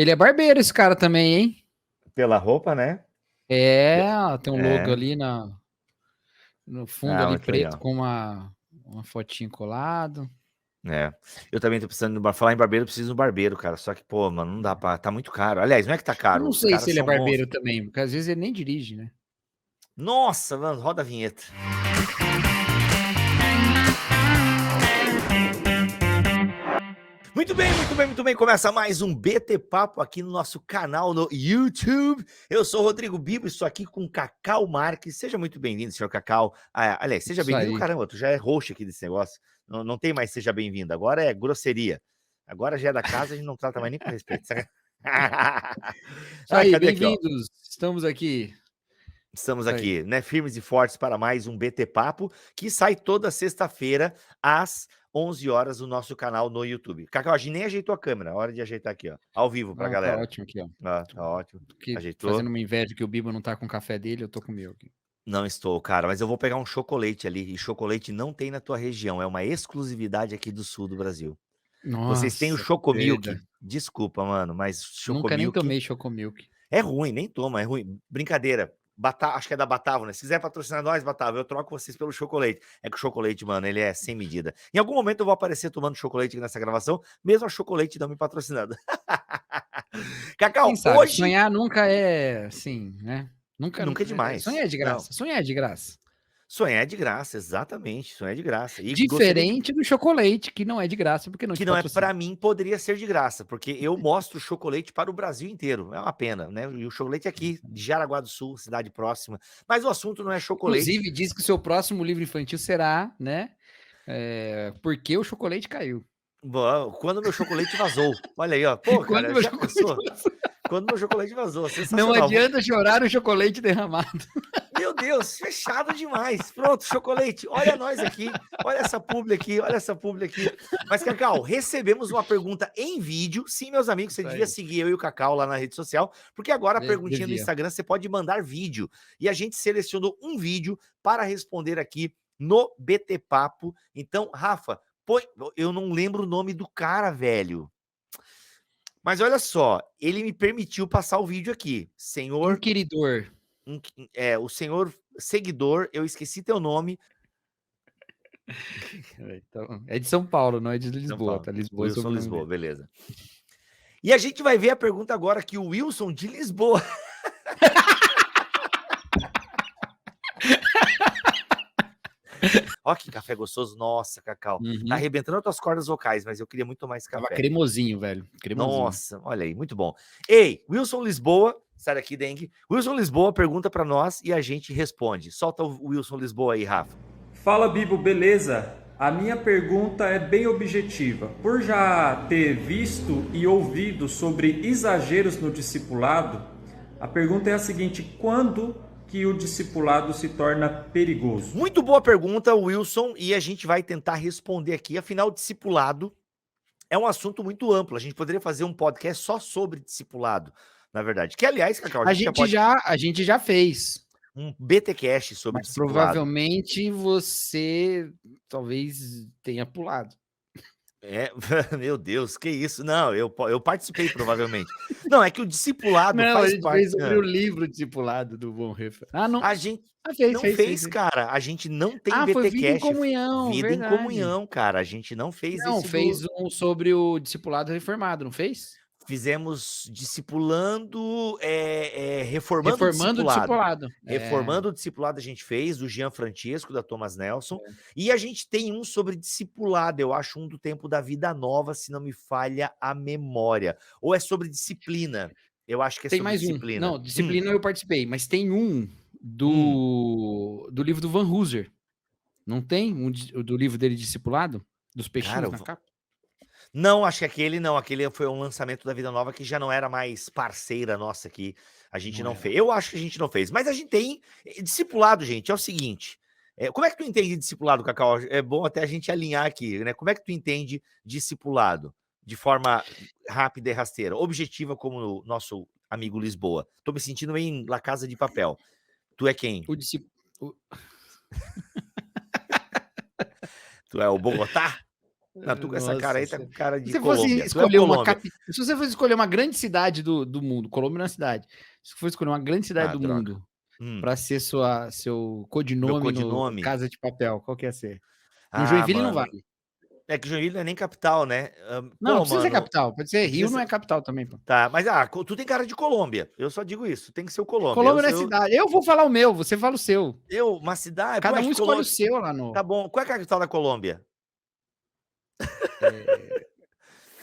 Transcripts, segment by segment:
Ele é barbeiro, esse cara também, hein? Pela roupa, né? É, tem um logo É. ali no fundo ali Muito preto legal. com uma fotinho colado. É. Eu também tô precisando falar em barbeiro, eu preciso de um barbeiro, cara. Só que, pô, mano, não dá pra. Tá muito caro. Aliás, não é que tá Eu caro, não os sei se caras ele é são barbeiro monstros. também, porque às vezes ele nem dirige, né? Nossa, mano, roda a vinheta. Muito bem, muito bem, muito bem. Começa mais um BT Papo aqui no nosso canal no YouTube. Eu sou o Rodrigo Bibo e estou aqui com Cacau Marques. Seja muito bem-vindo, senhor Cacau. Aliás, seja Isso bem-vindo, aí. caramba, tu já é host aqui desse negócio. Não tem mais seja bem-vindo, agora é grosseria. Agora já é da casa, a gente não trata mais nem com respeito. Isso aí, Cadê aqui, ó? bem-vindos. Estamos aqui. Estamos Isso aí. aqui, né, firmes e fortes para mais um BT Papo, que sai toda sexta-feira às 11 horas no nosso canal no YouTube. Cacau, a gente nem ajeitou a câmera, hora de ajeitar aqui, ó, ao vivo pra Não, tá galera. ótimo aqui, ó. Ó, tá ótimo. Tô aqui fazendo Ajeitou? uma inveja que o Bibo não tá com o café dele, eu tô com o meu aqui. Não estou, cara, mas eu vou pegar um chocolate ali, e chocolate não tem na tua região, é uma exclusividade aqui do sul do Brasil. Vocês têm o Nossa, que perda. Chocomilk? Desculpa, mano, mas Nunca nem Chocomilk tomei Chocomilk. é ruim, nem toma, é ruim. Brincadeira. Acho que é da Batavo, né? Se quiser patrocinar nós, Batavo, eu troco vocês pelo chocolate. É que o chocolate, mano, ele é sem medida. Em algum momento eu vou aparecer tomando chocolate aqui nessa gravação, mesmo a chocolate não me patrocinando. Quem Cacau, sabe? hoje Sonhar nunca é assim, né? Nunca. nunca é Sonhar demais. é de Não, graça. Sonhar é de graça. sonhar é de graça, exatamente, sonhar é de graça. E gostaria de Diferente do chocolate, que não é de graça porque não que te não é patrocina. para mim, poderia ser de graça, porque eu mostro chocolate para o Brasil inteiro. É uma pena, né? E o chocolate é aqui, de Jaraguá do Sul, cidade próxima. Mas o assunto não é chocolate. Inclusive, diz que o seu próximo livro infantil será, né? Por que o chocolate caiu. Quando meu chocolate vazou. Olha aí, ó. Pô, Quando cara, meu já chocolate pensou? Quando meu chocolate vazou, Não sensacional. adianta chorar o chocolate derramado. Meu Deus, fechado demais. Pronto, chocolate. Olha nós aqui. Olha essa publi aqui. Olha essa publi aqui. Mas, Cacau, recebemos uma pergunta em vídeo. Sim, meus amigos, você Isso devia aí. seguir eu e o Cacau lá na rede social, porque agora a perguntinha no Devia. Instagram você pode mandar vídeo. E a gente selecionou um vídeo para responder aqui no BT Papo. Então, Rafa, põe. Eu não lembro o nome do cara, velho. Mas olha só, ele me permitiu passar o vídeo aqui. Senhor, Inquiridor. o senhor seguidor, eu esqueci teu nome. Então, é de São Paulo, não é de Não Lisboa, fala. tá? Lisboa é o Wilson sobrenome Lisboa, dele. beleza. E a gente vai ver a pergunta agora que o Wilson de Lisboa. Ó, que café gostoso. Nossa, Cacau. Tá Uhum. arrebentando as tuas cordas vocais, mas eu queria muito mais Tava café. cremosinho, velho. Cremosinho. Nossa, olha aí, muito bom. Ei, Wilson Lisboa, sai daqui, Dengue. Wilson Lisboa pergunta para nós e a gente responde. Solta o Wilson Lisboa aí, Rafa. Fala, Bibo, beleza? A minha pergunta é bem objetiva. Por já ter visto e ouvido sobre exageros no discipulado, a pergunta é a seguinte: quando que o discipulado se torna perigoso? Muito boa pergunta, Wilson, e a gente vai tentar responder aqui. Afinal, discipulado é um assunto muito amplo. A gente poderia fazer um podcast só sobre discipulado, na verdade. Que, aliás, Cacau, A gente já fez. um BTcast sobre Mas discipulado. provavelmente você talvez tenha pulado. É, meu Deus, que isso? Não, eu participei provavelmente. Não, é que o discipulado Não, a faz gente fez parte. sobre o livro discipulado do Bonhoeffer. Ah, não. A gente Ah, fez, não fez, fez, fez. cara. A gente não tem Ah, foi Vida em BTcast. Comunhão, Vida em verdade. comunhão, cara. A gente não fez Não, esse fez do. um sobre o discipulado reformado, não fez? Fizemos discipulando, reformando o Reformando o discipulado. discipulado. Reformando o discipulado a gente fez, do Jean Francesco, da Thomas Nelson. E a gente tem um sobre discipulado, eu acho um do Tempo da Vida Nova, se não me falha a memória. Ou é sobre disciplina. Eu acho que é Tem sobre mais um. disciplina. Não, disciplina eu participei, mas tem um do livro do Van Hooser. Não tem um do livro dele discipulado? Dos Cara, peixinhos na capa? não, acho que aquele não. Aquele foi um lançamento da Vida Nova que já não era mais parceira nossa aqui. A gente não fez. Eu acho que a gente não fez. Mas a gente tem. Discipulado, gente, é o seguinte. Como é que tu entende discipulado, Cacau? É bom até a gente alinhar aqui, né? Como é que tu entende discipulado? De forma rápida e rasteira. Objetiva, como o nosso amigo Lisboa. Tô me sentindo meio em La Casa de Papel. Tu é quem? O discípulo. Tu é o Bogotá? Não, tu com essa cara aí tá com cara de Se você fosse Colômbia. Tu é escolher uma Colômbia. se você fosse escolher uma grande cidade do mundo, Colômbia não é uma cidade. Se você fosse escolher uma grande cidade Ah, do droga. mundo para ser seu Meu codinome no codinome. Casa de Papel, qual que ia ser? No Ah, Joinville não mano. vale. É que Joinville não é nem capital, né? Não, Pô, precisa ser mano. capital. Pode ser Rio, precisa não é ser- capital também, pô. Tá, mas tu tem cara de Colômbia. Eu só digo isso. Tem que ser o Colômbia. Colômbia não é cidade. Eu vou falar o meu, você fala o seu. Uma cidade. Cada pô, um escolhe o seu lá no. Tá bom. Qual é a capital da Colômbia?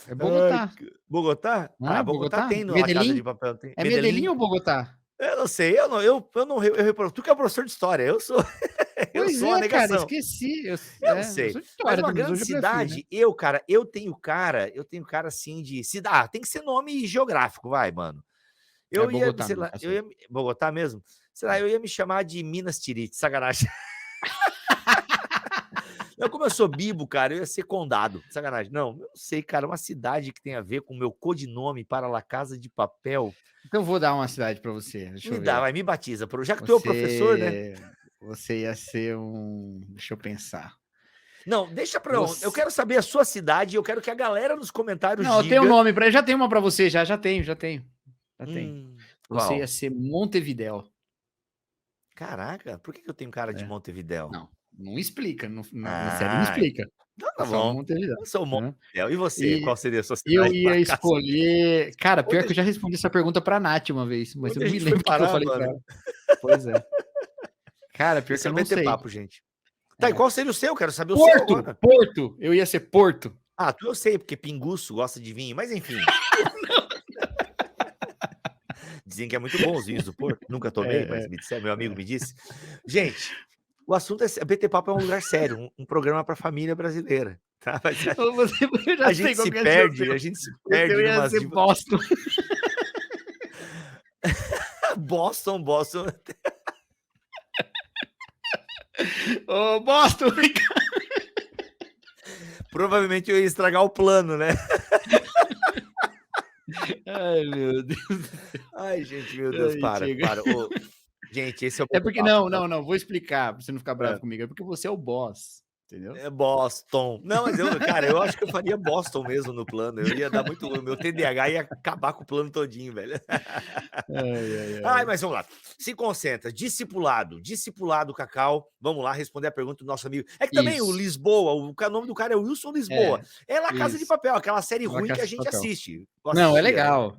É Bogotá. Bogotá? Não é Bogotá Bogotá? tem na Casa Medellín? de Papel. Tem. É Medellín ou Bogotá? Eu não sei. Eu reprovo. Tu que é professor de história. Eu sou. Eu Pois sou a é, cara, negação. esqueci. Eu não sei. sou de Mas história uma também, grande sou de geografia, né? cidade, eu tenho cara assim de cidade. Tem que ser nome geográfico, vai, mano. Eu ia, Bogotá sei mesmo, lá, tá eu ia, Bogotá mesmo? Sei lá, eu ia me chamar de Minas Tirith, sacanagem. Não, como eu sou bibo, cara, eu ia ser Condado, sacanagem. Não, eu não sei, cara, uma cidade que tem a ver com o meu codinome para La Casa de Papel. Então vou dar uma cidade pra você. Deixa eu ver. Vai, me batiza. Já que tu é o professor, né? Você ia ser um. Deixa eu pensar. Não, deixa pra eu. Eu quero saber a sua cidade, eu quero que a galera nos comentários Não, diga. eu tenho um nome para. Já tenho uma pra você, já tenho. Você Qual? ia ser Montevidéu. Caraca, por que eu tenho cara de Montevidéu? Não explica. Na série não explica. Então tá Só bom. Montevidéu. Eu sou Montevidéu. E você? Qual seria a sua cidade? Eu ia escolher. Cara, pior que eu já respondi essa pergunta pra Nath uma vez, mas eu não me lembro o que eu falei pra ela. Pois é. Cara, pior que eu não sei. Papo, gente. Tá, e qual seria o seu? Quero saber o seu agora. Porto. Eu ia ser Porto. Ah, eu sei, porque pinguço gosta de vinho, mas enfim. Dizem que é muito bom os vinhos do Porto. Nunca tomei, mas me disseram, meu amigo me disse. Gente, o assunto é BT Papo é um lugar sério, um programa para a família brasileira. Tá? A gente se perde. Eu ia ser Boston. Boston. Ô, Boston, vem cá. Provavelmente eu ia estragar o plano, né? Ai, meu Deus. Ai, gente, meu Deus, para. Ô, gente, esse é o... É porque, não, vou explicar, pra você não ficar bravo comigo. É porque você é o boss, entendeu? É Boston. Não, mas eu acho que eu faria Boston mesmo no plano. Eu ia dar muito... O meu TDAH ia acabar com o plano todinho, velho. Ai, mas vamos lá. Se concentra. Discipulado, Cacau. Vamos lá responder a pergunta do nosso amigo. É que também o Lisboa, o nome do cara é Wilson Lisboa. É La Casa de Papel, aquela série ruim que a gente assiste. Não, é legal.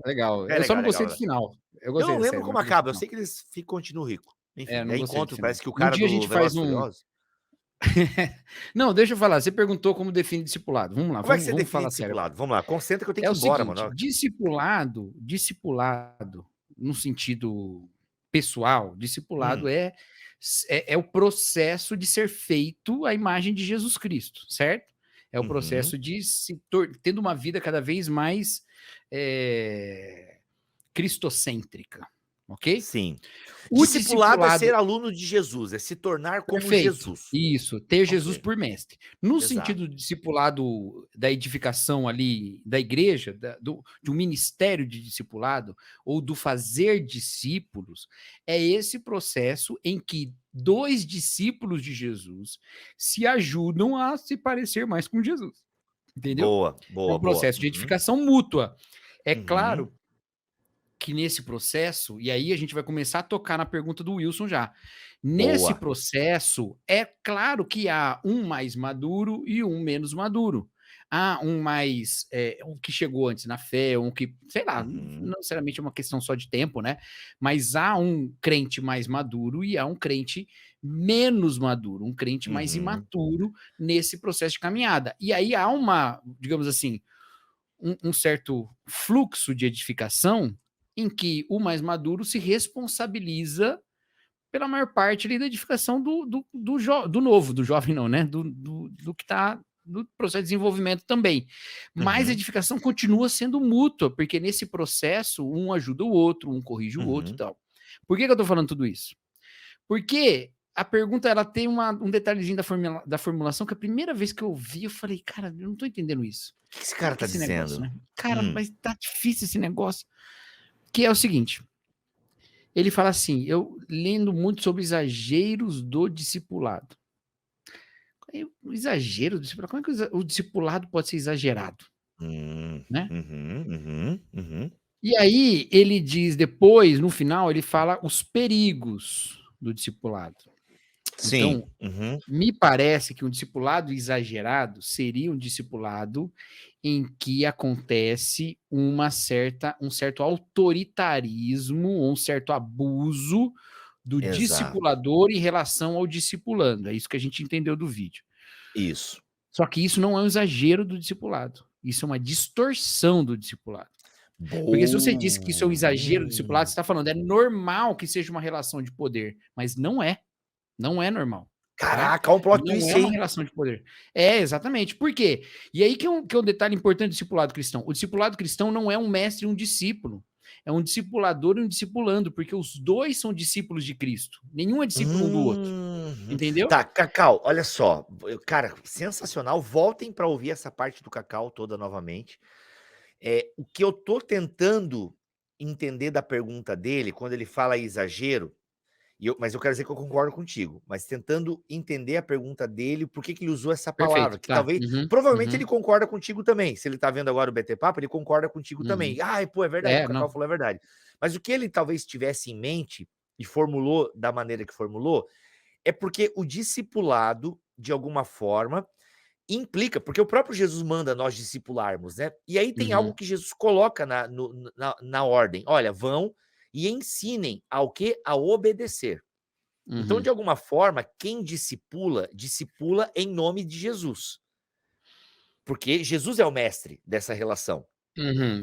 Eu só não gostei do final. Eu não lembro como acaba. Eu sei que eles continuam ricos. Enfim, aí encontro, parece que o cara do Velozes e Furiosos. Não, deixa eu falar. Você perguntou como define discipulado. Vamos lá. Como é que você define discipulado? Vamos lá, concentra que eu tenho que ir embora, mano. Discipulado, no sentido pessoal, discipulado é o processo de ser feito à imagem de Jesus Cristo, certo? É o processo de tendo uma vida cada vez mais cristocêntrica. Ok? Sim. O discipulado é ser aluno de Jesus, é se tornar como Jesus. Isso, ter Jesus por mestre. No sentido do discipulado, da edificação ali da igreja, de um ministério de discipulado, ou do fazer discípulos, é esse processo em que 2 discípulos de Jesus se ajudam a se parecer mais com Jesus. Entendeu? Boa. É um processo de edificação mútua. É claro que nesse processo, e aí a gente vai começar a tocar na pergunta do Wilson já. Nesse processo, é claro que há um mais maduro e um menos maduro. Há um mais, um que chegou antes na fé, um que, sei lá, não necessariamente é uma questão só de tempo, né? Mas há um crente mais maduro e há um crente menos maduro, um crente mais imaturo nesse processo de caminhada. E aí há uma, digamos assim, um certo fluxo de edificação em que o mais maduro se responsabiliza pela maior parte ali da edificação do novo, do jovem não, né? Do que está no processo de desenvolvimento também. Mas a edificação continua sendo mútua, porque nesse processo um ajuda o outro, um corrige o outro e tal. Por que eu estou falando tudo isso? Porque a pergunta ela tem um detalhezinho da formulação que a primeira vez que eu vi, eu falei, cara, eu não estou entendendo isso. O que esse cara está dizendo? Negócio, né? Cara, mas tá difícil esse negócio. Que é o seguinte, ele fala assim, eu lendo muito sobre exageros do discipulado. O exagero do discipulado, como é que o discipulado pode ser exagerado? Né? E aí ele diz depois, no final, ele fala os perigos do discipulado. Sim. Então, me parece que um discipulado exagerado seria um discipulado em que acontece um certo autoritarismo, um certo abuso do discipulador em relação ao discipulando. É isso que a gente entendeu do vídeo. Isso. Só que isso não é um exagero do discipulado. Isso é uma distorção do discipulado. Porque se você disse que isso é um exagero do discipulado, você está falando, é normal que seja uma relação de poder, mas não é. Não é normal. Caraca, um plot twist, não é uma relação de poder. É, exatamente. Por quê? E aí que é um detalhe importante do discipulado cristão. O discipulado cristão não é um mestre e um discípulo. É um discipulador e um discipulando, porque os dois são discípulos de Cristo. Nenhum é discípulo um do outro. Entendeu? Tá, Cacau, olha só. Cara, sensacional. Voltem para ouvir essa parte do Cacau toda novamente. O que eu tô tentando entender da pergunta dele, quando ele fala exagero, mas eu quero dizer que eu concordo contigo, mas tentando entender a pergunta dele, por que ele usou essa palavra, Perfeito, que tá. talvez, provavelmente ele concorda contigo também, se ele tá vendo agora o BT Papo, ele concorda contigo também. Ai, pô, é verdade, o Cacau falou a verdade. Mas o que ele talvez tivesse em mente, e formulou da maneira que formulou, é porque o discipulado, de alguma forma, implica, porque o próprio Jesus manda nós discipularmos, né? E aí tem algo que Jesus coloca na ordem. Olha, vão e ensinem ao quê? A obedecer. Então, de alguma forma, quem discipula em nome de Jesus. Porque Jesus é o mestre dessa relação.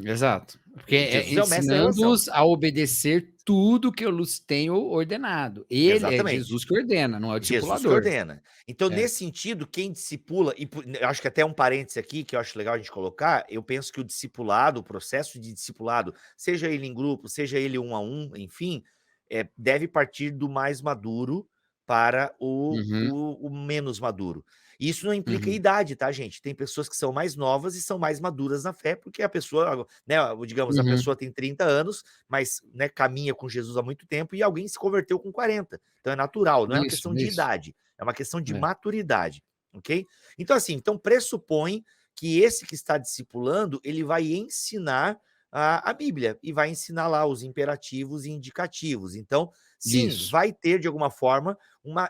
Exato. Porque Jesus é o mestre da relação. ensinando-os a obedecer tudo que eu lhes tenho ordenado. Ele é Jesus que ordena, não é o discipulador. Jesus que ordena. Então, nesse sentido, quem discipula, e eu acho que até um parêntese aqui, que eu acho legal a gente colocar, eu penso que o discipulado, o processo de discipulado, seja ele em grupo, seja ele um a um, enfim, deve partir do mais maduro para o menos maduro. E isso não implica idade, tá, gente? Tem pessoas que são mais novas e são mais maduras na fé, porque a pessoa, né, digamos, a pessoa tem 30 anos, mas, né, caminha com Jesus há muito tempo e alguém se converteu com 40. Então é natural, não é uma questão de idade, é uma questão de maturidade, ok? Então, assim, pressupõe que esse que está discipulando, ele vai ensinar a Bíblia e vai ensinar lá os imperativos e indicativos. Então, sim, vai ter, de alguma forma,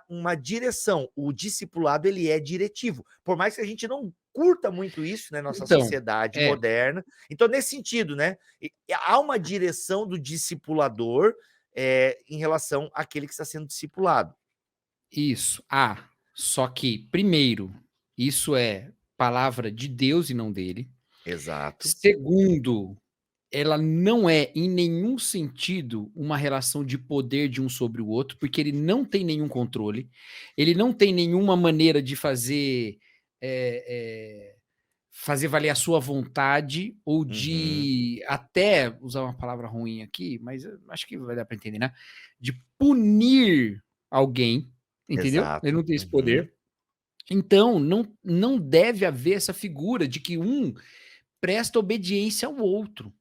uma direção. O discipulado, ele é diretivo. Por mais que a gente não curta muito isso, né, nossa sociedade moderna. Então, nesse sentido, né, há uma direção do discipulador em relação àquele que está sendo discipulado. Isso. Só que, primeiro, isso é palavra de Deus e não dele. Exato. Segundo, ela não é, em nenhum sentido, uma relação de poder de um sobre o outro, porque ele não tem nenhum controle, ele não tem nenhuma maneira de fazer valer a sua vontade, ou de até, usar uma palavra ruim aqui, mas acho que vai dar para entender, né? De punir alguém, entendeu? Exato. Ele não tem esse poder. Então, não deve haver essa figura de que um presta obediência ao outro.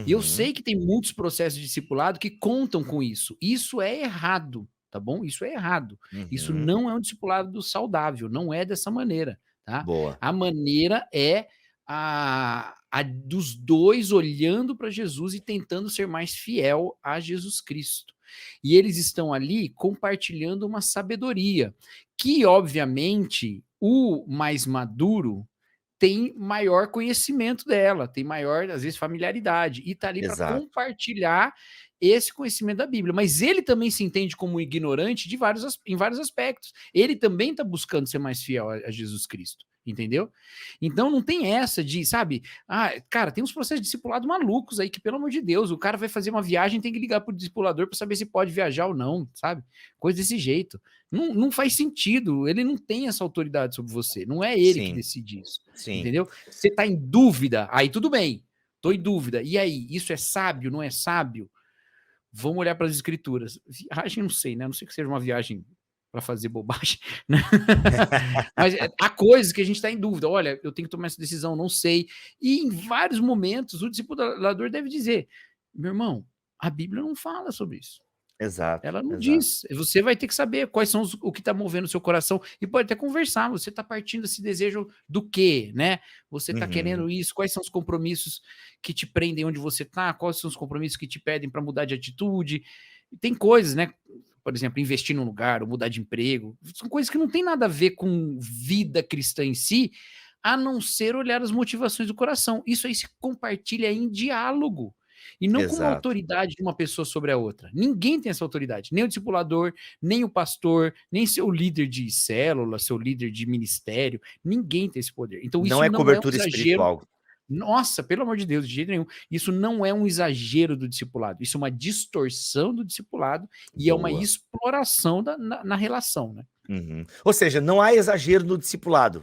E eu sei que tem muitos processos de discipulado que contam com isso. Isso é errado, tá bom? Isso é errado. Isso não é um discipulado saudável, não é dessa maneira, tá? Boa. A maneira é a dos dois olhando para Jesus e tentando ser mais fiel a Jesus Cristo. E eles estão ali compartilhando uma sabedoria que, obviamente, o mais maduro tem maior conhecimento dela, tem maior, às vezes, familiaridade, e está ali para compartilhar esse conhecimento da Bíblia. Mas ele também se entende como ignorante em vários aspectos. Ele também está buscando ser mais fiel a Jesus Cristo, entendeu? Então não tem essa de, sabe, cara, tem uns processos de discipulado malucos aí que, pelo amor de Deus, o cara vai fazer uma viagem, tem que ligar pro discipulador para saber se pode viajar ou não, sabe? Coisa desse jeito. Não faz sentido, ele não tem essa autoridade sobre você, não é ele que decide isso, entendeu? Você tá em dúvida, aí tudo bem, tô em dúvida, e aí, isso é sábio, não é sábio? Vamos olhar para as escrituras. Viagem, não sei, né? A não sei que seja uma viagem para fazer bobagem, né? Mas há coisas que a gente está em dúvida. Olha, eu tenho que tomar essa decisão, não sei. E em vários momentos o discipulador deve dizer: meu irmão, a Bíblia não fala sobre isso. Exato, Ela não exato. diz. Você vai ter que saber quais são o que está movendo o seu coração e pode até conversar. Você está partindo desse desejo do quê, né? Você está querendo isso? Quais são os compromissos que te prendem onde você está? Quais são os compromissos que te pedem para mudar de atitude? Tem coisas, né? Por exemplo, investir num lugar ou mudar de emprego. São coisas que não tem nada a ver com vida cristã em si, a não ser olhar as motivações do coração. Isso aí se compartilha em diálogo. E não com uma Exato. autoridade de uma pessoa sobre a outra. Ninguém tem essa autoridade. Nem o discipulador, nem o pastor, nem seu líder de célula, seu líder de ministério. Ninguém tem esse poder. Então Não isso é não é um cobertura exagero. espiritual. Nossa, pelo amor de Deus, de jeito nenhum. Isso não é um exagero do discipulado. Isso é uma distorção do discipulado e é uma Boa. exploração na relação, né? Ou seja, não há exagero no discipulado.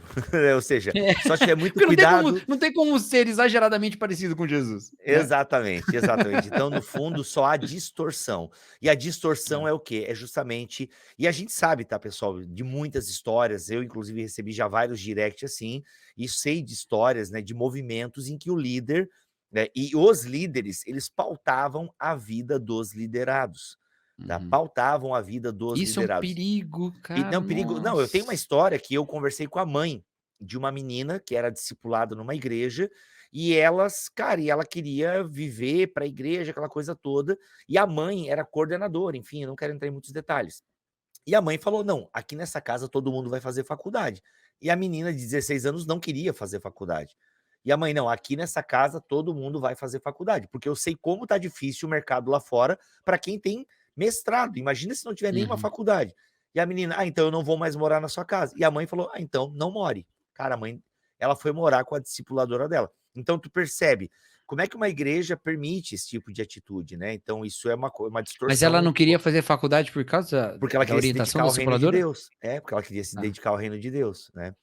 Ou seja, só tiver muito Porque cuidado. não tem como ser exageradamente parecido com Jesus. Né? Exatamente, exatamente. Então, no fundo, só há distorção. E a distorção é o quê? É justamente. E a gente sabe, tá, pessoal, de muitas histórias. Eu, inclusive, recebi já vários directs assim, e sei de histórias, né, de movimentos em que o líder, né, e os líderes, eles pautavam a vida dos liderados. Tá? Pautavam a vida dos Isso liderados. É um perigo, cara. E não, perigo. Não, eu tenho uma história que eu conversei com a mãe de uma menina que era discipulada numa igreja, e ela queria viver para a igreja, aquela coisa toda, e a mãe era coordenadora, enfim, eu não quero entrar em muitos detalhes. E a mãe falou: não, aqui nessa casa todo mundo vai fazer faculdade. E a menina de 16 anos não queria fazer faculdade. E a mãe: não, aqui nessa casa todo mundo vai fazer faculdade, porque eu sei como tá difícil o mercado lá fora para quem tem mestrado. Imagina se não tiver nenhuma faculdade. E a menina: então eu não vou mais morar na sua casa. E a mãe falou: então não more. Cara, a mãe, ela foi morar com a discipuladora dela. Então tu percebe como é que uma igreja permite esse tipo de atitude, né? Então isso é uma distorção. Mas ela não queria fazer faculdade por causa porque ela da queria se orientação dedicar da ao reino de discipuladora? Deus. Porque ela queria se dedicar ao reino de Deus, né?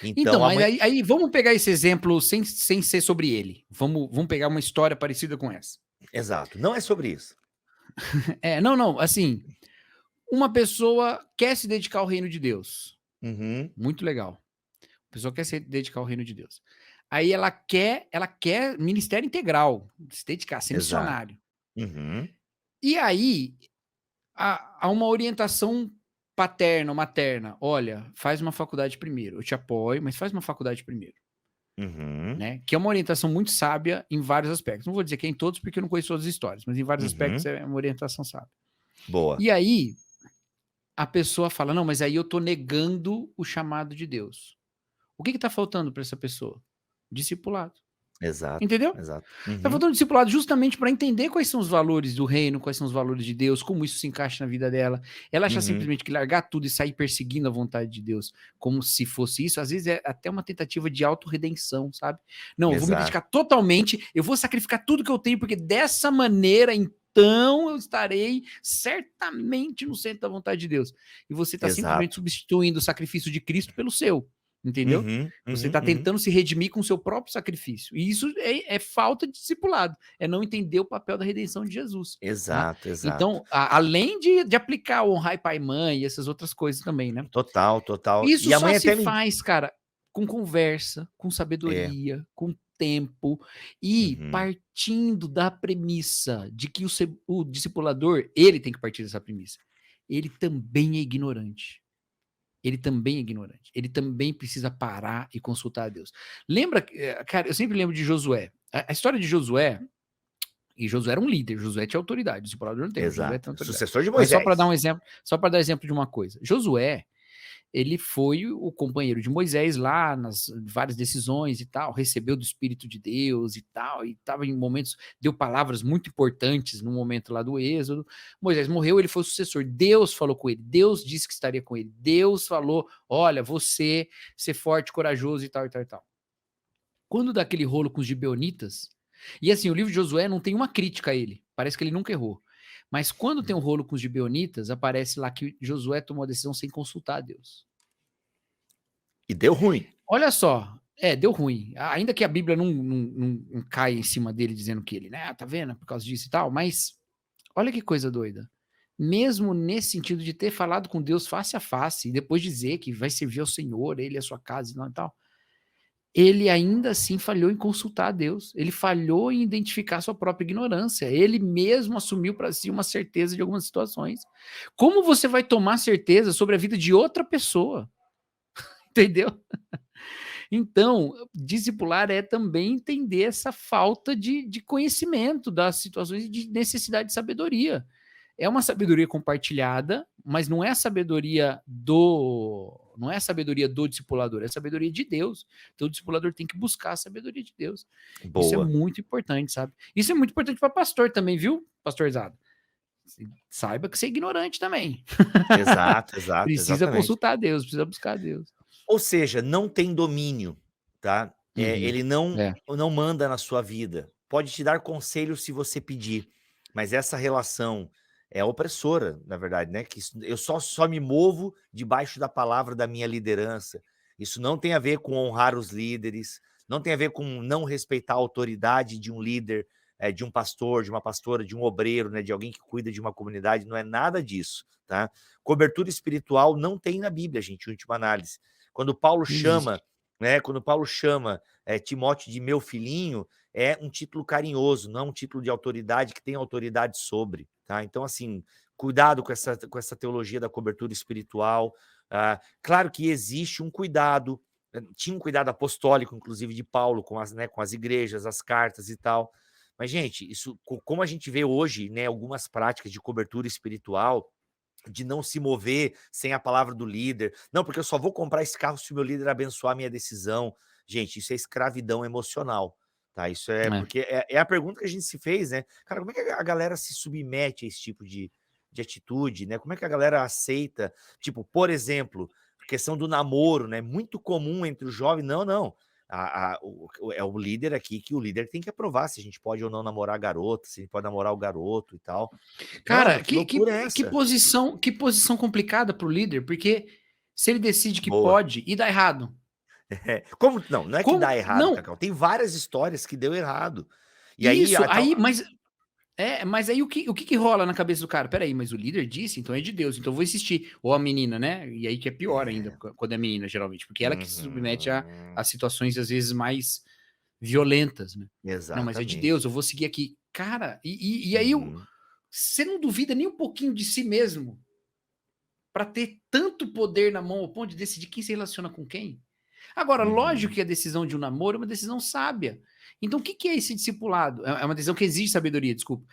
Então, a mas aí vamos pegar esse exemplo sem ser sobre ele. Vamos pegar uma história parecida com essa. Exato. Não é sobre isso. Não. Assim, uma pessoa quer se dedicar ao reino de Deus. Muito legal. A pessoa quer se dedicar ao reino de Deus. Aí ela quer ministério integral, se dedicar, ser missionário. E aí há uma orientação paterna, materna. Olha, faz uma faculdade primeiro. Eu te apoio, mas faz uma faculdade primeiro. Né? Que é uma orientação muito sábia em vários aspectos. Não vou dizer que é em todos, porque eu não conheço todas as histórias, mas em vários aspectos é uma orientação sábia. Boa. E aí a pessoa fala: não, mas aí eu tô negando o chamado de Deus. O que tá faltando para essa pessoa? Discipulado. Exato. Entendeu? Exato. Tá faltando discipulado justamente para entender quais são os valores do reino, quais são os valores de Deus, como isso se encaixa na vida dela. Ela acha simplesmente que largar tudo e sair perseguindo a vontade de Deus, como se fosse isso, às vezes é até uma tentativa de autorredenção, sabe? Não, eu vou me dedicar totalmente, eu vou sacrificar tudo que eu tenho, porque dessa maneira, então, eu estarei certamente no centro da vontade de Deus. E você está simplesmente substituindo o sacrifício de Cristo pelo seu. Entendeu? Você está tentando se redimir com o seu próprio sacrifício. E isso é falta de discipulado. É não entender o papel da redenção de Jesus. Exato, tá? exato. Então, além de aplicar o honrar pai e mãe e essas outras coisas também, né? Total. Isso só se faz, cara, com conversa, com sabedoria, com tempo e partindo da premissa de que o discipulador, ele tem que partir dessa premissa. Ele também é ignorante. Ele também precisa parar e consultar a Deus. Lembra, cara, eu sempre lembro de Josué. A história de Josué, e Josué era um líder, Josué tinha autoridade, o discipulador não tem. Josué tem autoridade. Sucessor de Moisés. Mas só para dar exemplo de uma coisa. Josué, ele foi o companheiro de Moisés lá nas várias decisões e tal, recebeu do Espírito de Deus e tal, e estava em momentos, deu palavras muito importantes no momento lá do Êxodo. Moisés morreu, ele foi o sucessor. Deus falou com ele, Deus disse que estaria com ele. Deus falou: olha, você ser forte, corajoso e tal, e tal, e tal. Quando dá aquele rolo com os gibeonitas, e assim, o livro de Josué não tem uma crítica a ele, parece que ele nunca errou. Mas quando tem um rolo com os gibeonitas, aparece lá que Josué tomou a decisão sem consultar a Deus. E deu ruim. Olha só, deu ruim. Ainda que a Bíblia não caia em cima dele dizendo que ele, né, tá vendo, por causa disso e tal, mas olha que coisa doida. Mesmo nesse sentido de ter falado com Deus face a face, e depois dizer que vai servir ao Senhor, ele e a sua casa e tal, ele ainda assim falhou em consultar a Deus, ele falhou em identificar sua própria ignorância, ele mesmo assumiu para si uma certeza de algumas situações. Como você vai tomar certeza sobre a vida de outra pessoa? Entendeu? Então, discipular é também entender essa falta de conhecimento das situações e de necessidade de sabedoria. É uma sabedoria compartilhada, mas não é a sabedoria do discipulador, é a sabedoria de Deus. Então o discipulador tem que buscar a sabedoria de Deus. Boa. Isso é muito importante, sabe? Isso é muito importante para pastor também, viu, pastorzado? Saiba que você é ignorante também. Exato, Precisa exatamente. consultar a Deus, precisa buscar a Deus. Ou seja, não tem domínio, tá? Ele não manda na sua vida. Pode te dar conselho se você pedir, mas essa relação é opressora, na verdade, né? Que eu só me movo debaixo da palavra da minha liderança. Isso não tem a ver com honrar os líderes, não tem a ver com não respeitar a autoridade de um líder, de um pastor, de uma pastora, de um obreiro, né? De alguém que cuida de uma comunidade. Não é nada disso, tá? Cobertura espiritual não tem na Bíblia, gente, em última análise. Quando Paulo chama, né? Quando Paulo chama Timóteo de meu filhinho, é um título carinhoso, não é um título de autoridade que tem autoridade sobre, tá? Então, assim, cuidado com essa teologia da cobertura espiritual. Claro que existe um cuidado, tinha um cuidado apostólico, inclusive, de Paulo com as igrejas, as cartas e tal. Mas, gente, isso, como a gente vê hoje, né, algumas práticas de cobertura espiritual, de não se mover sem a palavra do líder. Não, porque eu só vou comprar esse carro se o meu líder abençoar a minha decisão. Gente, isso é escravidão emocional, tá? Isso porque é a pergunta que a gente se fez, né? Cara, como é que a galera se submete a esse tipo de atitude, né? Como é que a galera aceita? Tipo, por exemplo, a questão do namoro, né? Muito comum entre os jovens. Não. É o líder aqui que o líder tem que aprovar se a gente pode ou não namorar a garota, se a gente pode namorar o garoto e tal. Cara, mano, que loucura é essa? Que posição complicada pro líder, porque se ele decide que pode e dá errado. Como não é que dá errado, Cacau. Tem várias histórias que deu errado. E mas aí o que rola na cabeça do cara? Peraí, mas o líder disse, então é de Deus, então eu vou insistir. Ou a menina, né? E aí que é pior ainda, quando é menina, geralmente, porque ela que se submete a situações, às vezes, mais violentas, né? Exatamente. Não, mas é de Deus, eu vou seguir aqui. Cara, e aí você não duvida nem um pouquinho de si mesmo para ter tanto poder na mão ao ponto de decidir quem se relaciona com quem? Agora, lógico que a decisão de um namoro é uma decisão sábia. Então, o que é esse discipulado? É uma decisão que exige sabedoria, desculpa.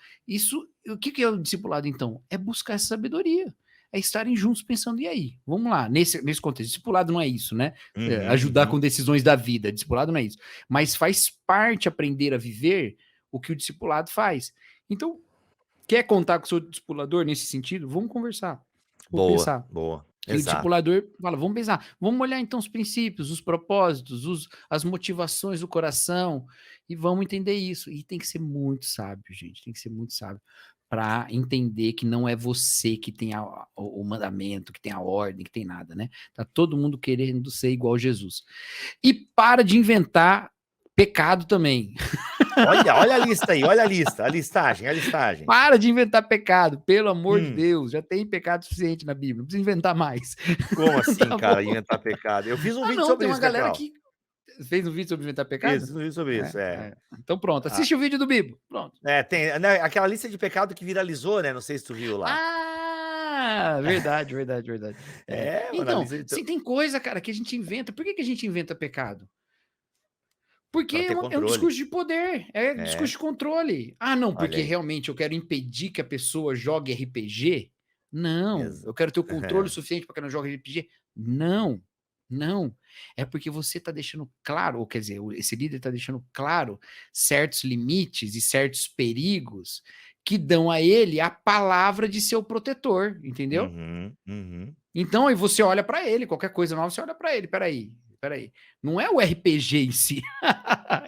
O que é o discipulado, então? É buscar essa sabedoria. É estarem juntos pensando, e aí? Vamos lá, nesse contexto. Discipulado não é isso, né? Ajudar com decisões da vida. Discipulado não é isso. Mas faz parte aprender a viver o que o discipulado faz. Então, quer contar com o seu discipulador nesse sentido? Vamos conversar. Vamos pensar. Boa. E o discipulador fala, vamos pensar, vamos olhar então os princípios, os propósitos, as motivações do coração e vamos entender isso. E tem que ser muito sábio, gente, tem que ser muito sábio para entender que não é você que tem o mandamento, que tem a ordem, que tem nada, né? Tá todo mundo querendo ser igual a Jesus. E para de inventar pecado também. Olha a lista aí, olha a listagem. Para de inventar pecado, pelo amor de Deus, já tem pecado suficiente na Bíblia, não precisa inventar mais. Como assim, cara, inventar pecado? Eu fiz um vídeo sobre isso, galera que fez um vídeo sobre inventar pecado? Fiz um vídeo sobre isso, Então pronto, assiste o vídeo do Bibo, pronto. Tem aquela lista de pecado que viralizou, né? Não sei se tu viu lá. Verdade. Então, tem coisa, cara, que a gente inventa. Por que a gente inventa pecado? Porque é um discurso de poder, um discurso de controle. Não, porque realmente eu quero impedir que a pessoa jogue RPG? Não. Eu quero ter o controle suficiente para que ela não jogue RPG? Não. É porque você está deixando claro, ou quer dizer, esse líder está deixando claro certos limites e certos perigos que dão a ele a palavra de seu protetor, entendeu? Então, aí você olha para ele, qualquer coisa nova, você olha para ele, peraí. Não é o RPG em si.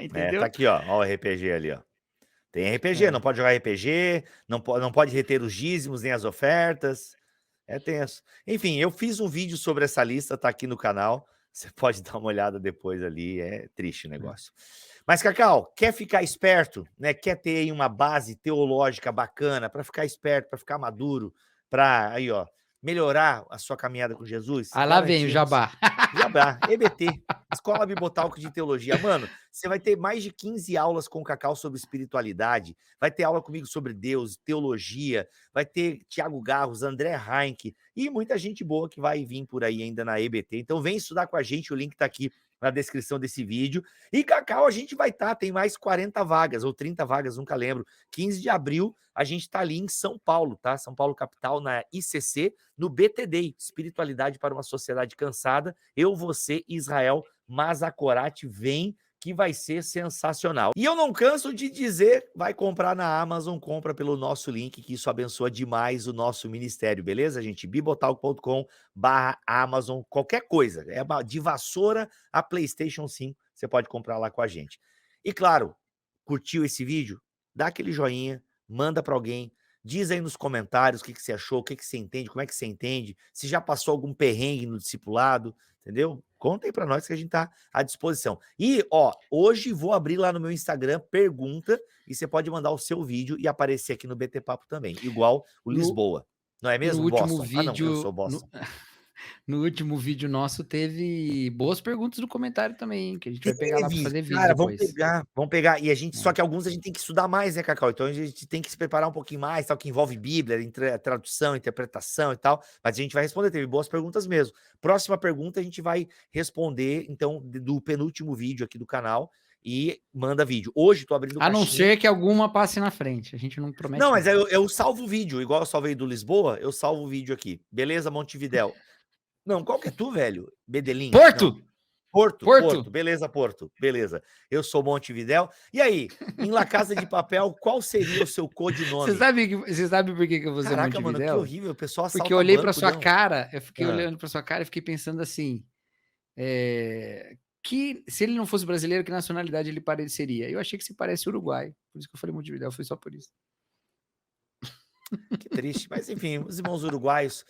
Entendeu? Tá aqui, ó o RPG ali, ó. Tem RPG, não pode jogar RPG, não pode reter os dízimos nem as ofertas. É tenso. Enfim, eu fiz um vídeo sobre essa lista, tá aqui no canal. Você pode dar uma olhada depois ali, é triste o negócio. Mas, Cacau, quer ficar esperto, né? Quer ter aí uma base teológica bacana para ficar esperto, para ficar maduro, para aí, ó, melhorar a sua caminhada com Jesus? Ah, lá vem o jabá. Jabá, EBT, Escola Bibotalco de Teologia. Mano, você vai ter mais de 15 aulas com o Cacau sobre espiritualidade, vai ter aula comigo sobre Deus, teologia, vai ter Tiago Garros, André Heinck e muita gente boa que vai vir por aí ainda na EBT. Então vem estudar com a gente, o link tá aqui na descrição desse vídeo. E Cacau, a gente vai estar, tem mais 40 vagas, ou 30 vagas, nunca lembro. 15 de abril, a gente está ali em São Paulo, tá? São Paulo capital, na ICC, no BTD, Espiritualidade para uma Sociedade Cansada. Eu, você, Israel Mazakorati, vem, que vai ser sensacional. E eu não canso de dizer, vai comprar na Amazon, compra pelo nosso link, que isso abençoa demais o nosso ministério, beleza, gente? bibotalk.com/Amazon, qualquer coisa, de vassoura a PlayStation 5, você pode comprar lá com a gente. E claro, curtiu esse vídeo? Dá aquele joinha, manda para alguém, diz aí nos comentários o que você achou, o que você entende, como é que você entende, se já passou algum perrengue no discipulado, entendeu? Conta aí para nós que a gente tá à disposição. E, ó, hoje vou abrir lá no meu Instagram, pergunta, e você pode mandar o seu vídeo e aparecer aqui no BT Papo também, igual o Lisboa. Não é mesmo, no último Boston? vídeo, não, eu sou Boston. No último vídeo nosso teve boas perguntas no comentário também, hein, que a gente vai pegar lá para fazer vídeo cara, depois. Vamos pegar. E a gente, só que alguns a gente tem que estudar mais, né, Cacau? Então a gente tem que se preparar um pouquinho mais, tal, que envolve Bíblia, tradução, interpretação e tal. Mas a gente vai responder, teve boas perguntas mesmo. Próxima pergunta a gente vai responder, então, do penúltimo vídeo aqui do canal. E manda vídeo. Hoje tô abrindo A não ser que alguma passe na frente. A gente não promete. Não, mas eu salvo o vídeo. Igual eu salvei do Lisboa, eu salvo o vídeo aqui. Beleza, Montevidéu? Não, qual que é tu, velho? Bedelim? Porto! Não. Porto. Beleza, Porto. Beleza. Eu sou Montevidéu. E aí, em La Casa de Papel, qual seria o seu codinome? Você sabe por que eu vou ser Caraca, Montevidéu? mano, que horrível. O pessoal assalta Porque eu olhei banco, para sua não. cara, eu fiquei olhando para sua cara e fiquei pensando assim, que se ele não fosse brasileiro, que nacionalidade ele pareceria? Eu achei que se parece uruguai, por isso que eu falei Montevidéu, foi só por isso. Que triste, mas enfim, os irmãos uruguaios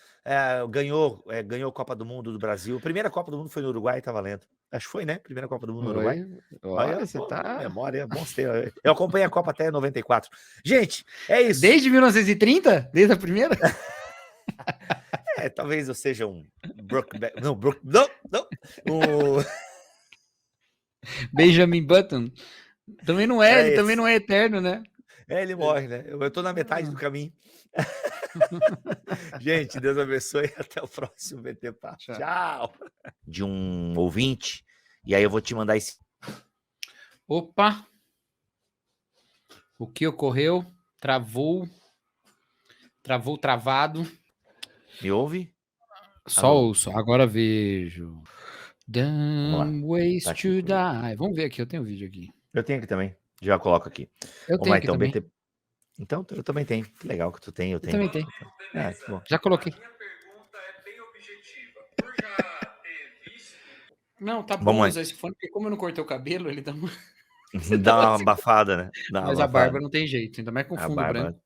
ganhou a Copa do Mundo do Brasil. A primeira Copa do Mundo foi no Uruguai, tá valendo. Acho que foi, né? Primeira Copa do Mundo no Uruguai. Olha, você tá... Memória, bom ter. Eu acompanhei a Copa até 94. Gente, é isso. Desde 1930? Desde a primeira? Talvez eu seja um Brookback. Não. Benjamin Button. Também não ele também não é eterno, né? Ele morre, né? Eu tô na metade do caminho. Gente, Deus abençoe e até o próximo BT Papo. Tchau. De um ouvinte, e aí eu vou te mandar esse. Opa! O que ocorreu? Travado. Me ouve? Só ouço, agora vejo. Dumb ways to die. Vamos ver aqui, eu tenho um vídeo aqui. Eu tenho aqui também. Já coloco aqui. Eu tenho aqui então, também. BT... Então, eu também tenho. Que legal que tu tem, eu tenho. Eu também tenho. Bom. Já coloquei. Minha pergunta é bem objetiva. Por já ter visto... Não, tá bom usar esse fone, porque como eu não cortei o cabelo, ele dá uma... Dá uma abafada, né? Mas a barba não tem jeito, ainda mais com fundo branco.